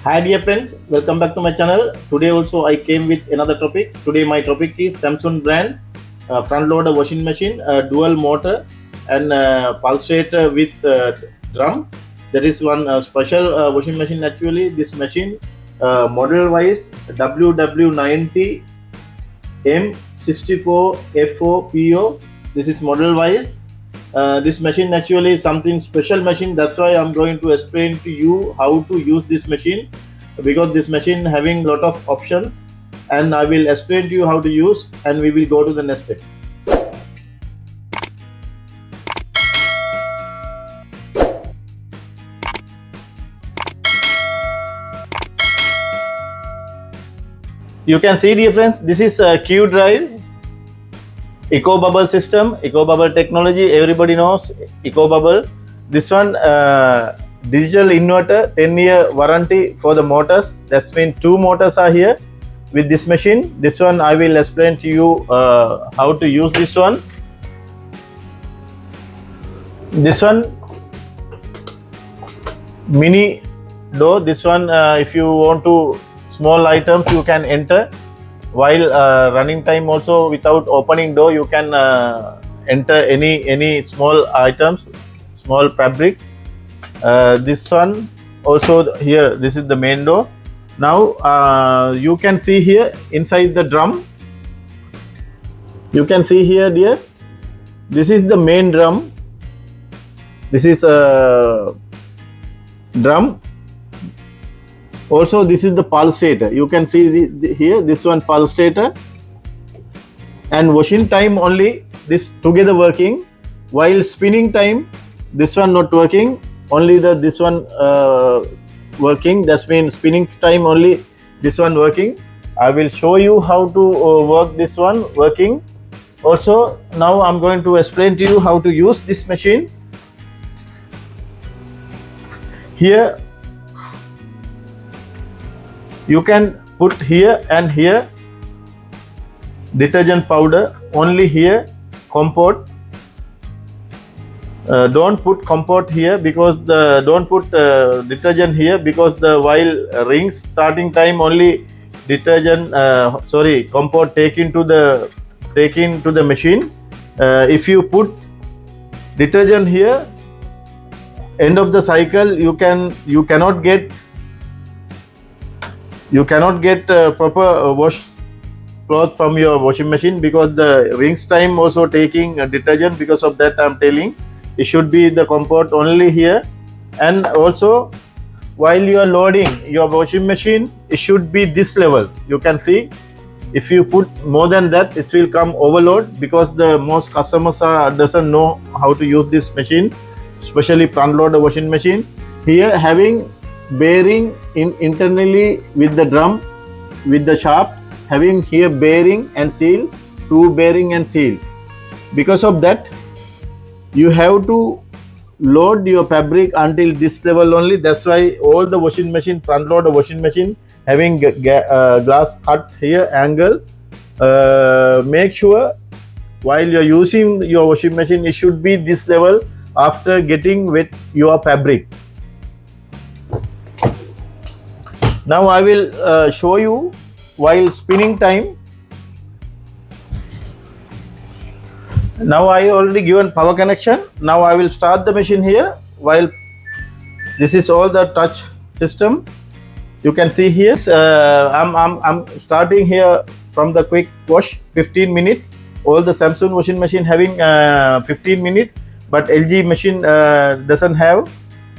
Hi dear friends, welcome back to my channel. Today also I came with another topic. Today my topic is Samsung brand front loader washing machine, dual motor and pulsator with drum. There is one special washing machine actually. This machine model wise WW90M64FOPO. This is model wise. This machine actually is something special machine. That's why I'm going to explain to you how to use this machine, because this machine having lot of options, and I will explain to you how to use, and we will go to the next step. You can see, dear friends, this is a Q drive eco bubble system, eco bubble technology. Everybody knows eco bubble. This one digital inverter, 10-year warranty for the motors. That's mean two motors are here with this machine. This one I will explain to you how to use this one. This one mini door. This one if you want to small items you can enter while running time. Also without opening door you can enter any small items, small fabric. This one also here, this is the main door. Now you can see here inside the drum, you can see here dear, this is the main drum. This is a drum. Also this is the pulsator. You can see here this one pulsator, and washing time only this together working, while spinning time this one not working, only this one working. That's mean spinning time only this one working. I will show you how to work this one working. Also now I'm going to explain to you how to use this machine. Here you can put here and here detergent powder, only here comfort. Don't put comfort here, because don't put detergent here, because the while rings starting time only detergent comfort take into the machine. If you put detergent here, end of the cycle you cannot get proper wash cloth from your washing machine, because the rings time also taking detergent. Because of that I'm telling it should be the comfort only here. And also while you are loading your washing machine, it should be this level. You can see if you put more than that it will come overload, because the most customers doesn't know how to use this machine, especially front loader washing machine. Here having bearing internally with the drum, with the shaft, having here bearing and seal, two bearing and seal. Because of that you have to load your fabric until this level only. That's why all the washing machine, front loader washing machine, having glass cut here angle. Make sure while you're using your washing machine it should be this level after getting wet your fabric. Now I will show you while spinning time. Now I already given power connection. Now I will start the machine here. While this is all the touch system, you can see here. I'm starting here from the quick wash, 15 minutes. All the Samsung washing machine having 15 minutes, but LG machine doesn't have.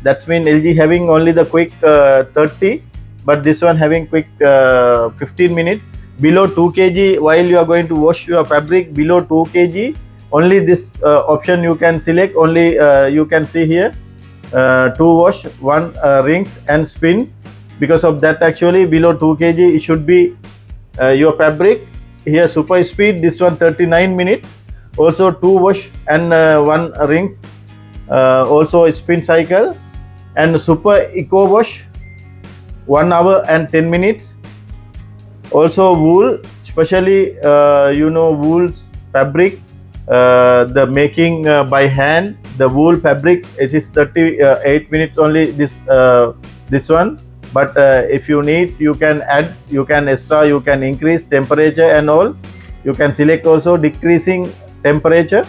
That means LG having only the quick 30. But this one having quick 15 minutes. Below 2 kg, while you are going to wash your fabric, below 2 kg, only this option you can select. Only you can see here 2 wash, 1 rings and spin. Because of that actually below 2 kg it should be your fabric. Here super speed, this one 39 minutes. Also 2 wash and 1 rings. Also spin cycle. And super eco wash, 1 hour and 10 minutes. Also wool, especially wool fabric, the making by hand, the wool fabric, it is 38 minutes only. This one but if you need, you can add, you can extra, you can increase temperature and all. You can select also decreasing temperature.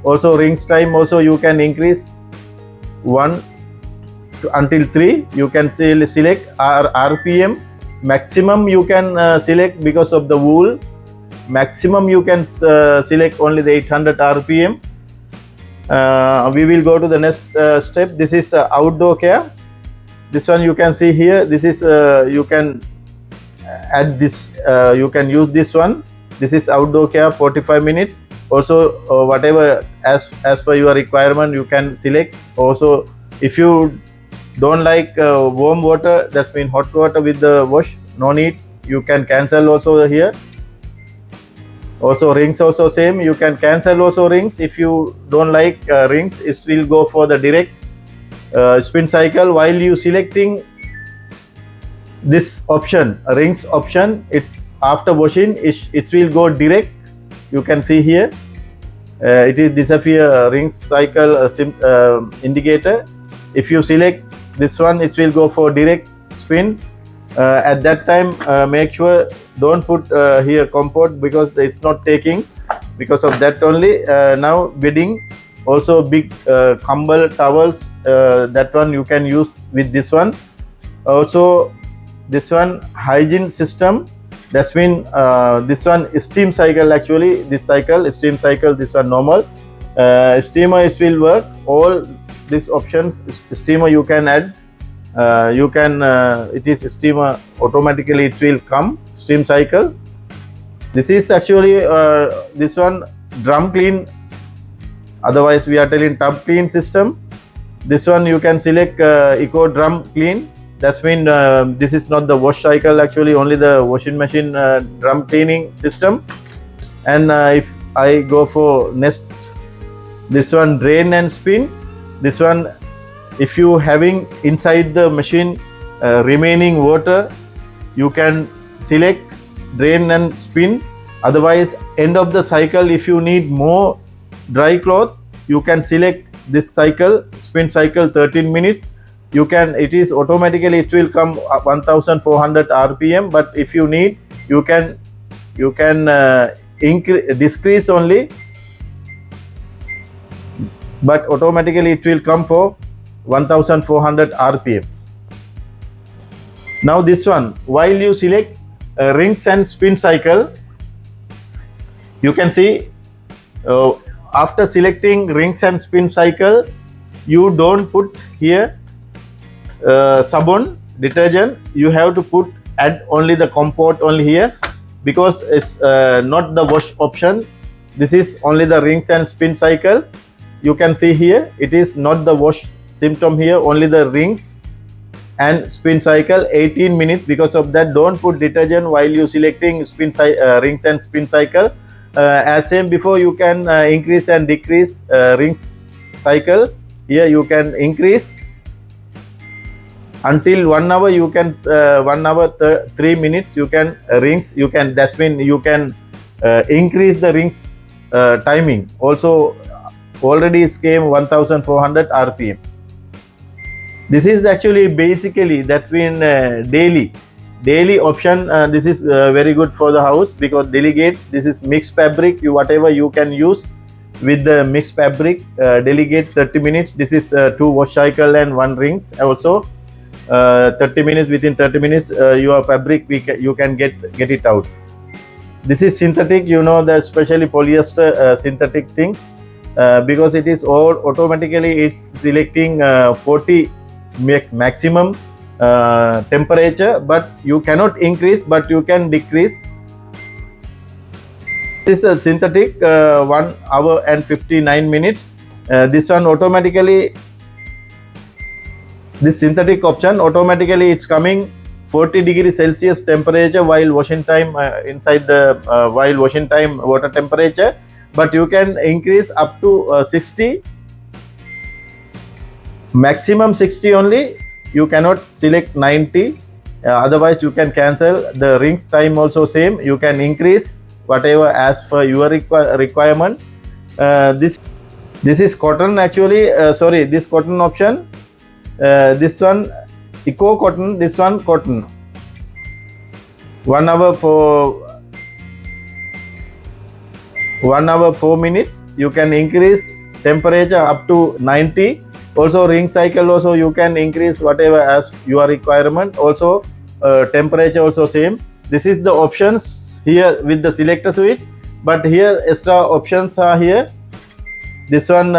Also rings time also you can increase 1 until 3. You can select RPM. Maximum you can select, because of the wool, maximum you can select only the 800 RPM. We will go to the next step. This is outdoor care. This one you can see here. This is you can add this, you can use this one. This is outdoor care, 45 minutes. Also whatever as per your requirement you can select. Also if you don't like warm water, that's mean hot water with the wash, no need, you can cancel also here. Also rings also same, you can cancel also rings. If you don't like rings, it will go for the direct spin cycle. While you selecting this option, rings option, it after washing it will go direct. You can see here it is disappear rings cycle indicator. If you select this one, it will go for direct spin. At that time make sure don't put here comfort, because it's not taking, because of that only. Now bedding, also big kambal towels, that one you can use with this one. Also this one hygiene system, that's mean this one steam cycle, actually this cycle steam cycle, this one normal. Steamer it will work, all these options. Steamer you can add, you can it is steamer, automatically it will come steam cycle. This is actually this one drum clean, otherwise we are telling tub clean system. This one you can select eco drum clean, that's mean this is not the wash cycle, actually only the washing machine drum cleaning system. And if I go for next, this one drain and spin. This one, if you having inside the machine remaining water, you can select drain and spin. Otherwise end of the cycle, if you need more dry cloth, you can select this cycle, spin cycle 13 minutes. You can, it is automatically it will come 1400 RPM, but if you need, you can decrease only, but automatically it will come for 1400 RPM. Now this one, while you select rings and spin cycle, you can see after selecting rings and spin cycle, you don't put here sabon, detergent. You have to put, add only the comfort only here, because it's not the wash option. This is only the rings and spin cycle. You can see here it is not the wash symptom here, only the rings and spin cycle 18 minutes. Because of that, don't put detergent while you selecting spin rings and spin cycle. As same before, you can increase and decrease rings cycle. Here you can increase until 1 hour, you can 1 hour 3 minutes you can rings, you can, that's mean you can increase the rings timing. Also already it came 1400 RPM. This is actually basically, that's been daily option. This is very good for the house, because delegate, this is mixed fabric, you whatever you can use with the mixed fabric. Delegate 30 minutes. This is 2 wash cycle and 1 rings. Also 30 minutes, within 30 minutes your fabric you can get it out. This is synthetic, you know, that especially polyester synthetic things, because it is all automatically it's selecting 40 maximum temperature, but you cannot increase, but you can decrease. This is a synthetic 1 hour and 59 minutes. This one automatically, this synthetic option automatically it's coming 40 degrees Celsius temperature while washing time, inside the while washing time water temperature, but you can increase up to 60, maximum 60 only. You cannot select 90, otherwise you can cancel. The rings time also same, you can increase whatever as per your requirement. This is cotton, actually sorry, this cotton option, this one eco cotton, this one cotton. 1 hour for 1 hour 4 minutes. You can increase temperature up to 90. Also ring cycle also you can increase whatever as your requirement. Also temperature also same. This is the options here with the selector switch, but here extra options are here. This one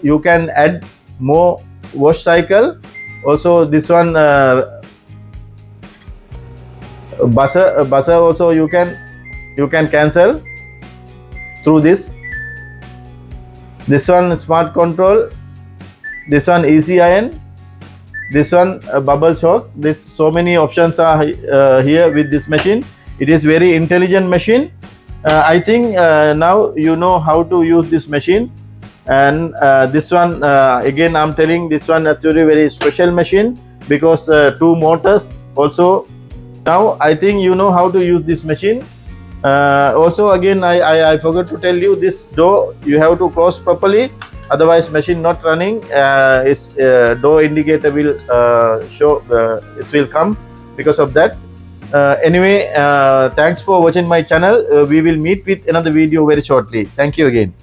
you can add more wash cycle. Also this one buzzer also you can cancel through this. This one smart control. This one easy iron. This one bubble shock. This so many options are here with this machine. It is very intelligent machine. I think now you know how to use this machine. And this one again I'm telling, this one actually very special machine because 2 motors also. Now I think you know how to use this machine. Also again I forgot to tell you, this door you have to close properly, otherwise machine not running. Its door indicator will show it will come because of that. Anyway, thanks for watching my channel. We will meet with another video very shortly. Thank you again.